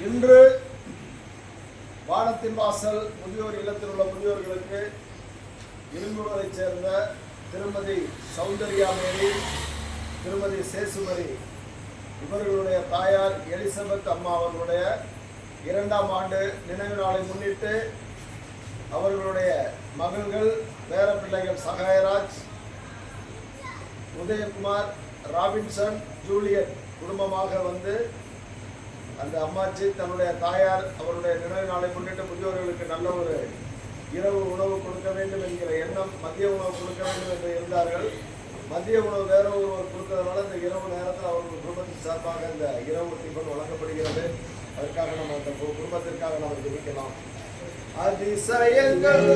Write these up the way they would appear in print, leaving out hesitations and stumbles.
இன்று வானத்தின் வாசல் முதியோர் இல்லத்தில் உள்ள முதியோர்களுக்கு இருங்குவதைச் சேர்ந்த திருமதி சௌந்தர்யா மேரி, திருமதி சேசுமரி இவர்களுடைய தாயார் எலிசபெத் அம்மா அவர்களுடைய 2ஆம் ஆண்டு நினைவு நாளை முன்னிட்டு அவர்களுடைய மகள்கள் பேர பிள்ளைகள் சகாயராஜ், உதயகுமார், ராபின்சன், ஜூலியட் குடும்பமாக வந்து அந்த அம்மாச்சி தன்னுடைய தாயார் அவருடைய நினைவு நாளை முன்னிட்டு முதியோர்களுக்கு நல்ல ஒரு இரவு உணவு கொடுக்க வேண்டும் என்கிற எண்ணம், மதிய உணவு கொடுக்க வேண்டும் என்று இருந்தார்கள். மதிய உணவு வேற ஒருவர் கொடுக்கறதுனால இந்த இரவு நேரத்தில் அவர்கள் குடும்பத்தின் சார்பாக இந்த இரவு டிஃபன் வழங்கப்படுகிறது. அதற்காக நம்ம அந்த குடும்பத்திற்காக நம்ம ஜெபிக்கலாம். அதிசயங்கள்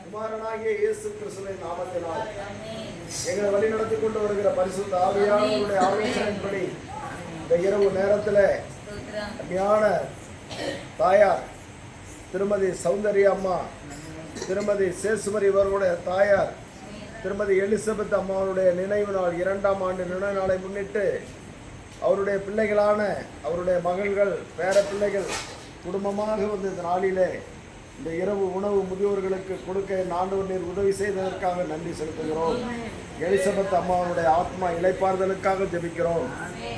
குமாரனாகிய இயேசு கிறிஸ்துவின் நாமத்தினால் எங்களை வழி நடத்தி கொண்டு வருகிற பரிசுத்த ஆவியானவருடைய ஆலோசனையின்படி இந்த இரவு நேரத்தில் அருமையான தாயார் திருமதி சௌந்தர்யா அம்மா, திருமதி சேசுமரி இவர்களுடைய தாயார் திருமதி எலிசபெத் அம்மாவுடைய நினைவு நாள் 2ஆம் ஆண்டு நினைவு நாளை முன்னிட்டு அவருடைய பிள்ளைகளான அவருடைய மகள்கள் பேர பிள்ளைகள் குடும்பமாக வந்து இந்த நாளிலே இந்த இரவு உணவு முதியோர்களுக்கு கொடுக்க ஆண்டவர் நீர் உதவி செய்ததற்காக நன்றி செலுத்துகிறோம். எலிசபெத் அம்மாவுடைய ஆத்மா இளைப்பாறுதலுக்காக ஜெபிக்கிறோம்.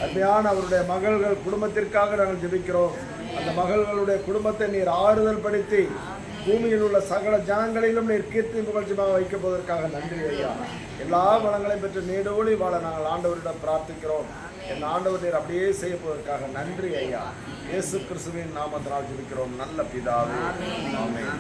அருமையான அவருடைய மகள்கள் குடும்பத்திற்காக நாங்கள் ஜெபிக்கிறோம். அந்த மகள்களுடைய குடும்பத்தை நீர் ஆறுதல் படுத்தி பூமியில் உள்ள சகல ஜனங்களிலும் நீர் கீர்த்தி புகழ்ச்சியாக வைக்கப் போவதற்காக நன்றி ஐயா. எல்லா வளங்களையும் பெற்று நீடோடி வாழ நாங்கள் ஆண்டவரிடம் பிரார்த்திக்கிறோம். என் ஆண்டவர் நீர் அப்படியே செய்ய போவதற்காக நன்றி ஐயா. இயேசு கிறிஸ்துவின் நாமத்தினால் ஜெபிக்கிறோம் நல்ல பிதாவே. ஆமென்.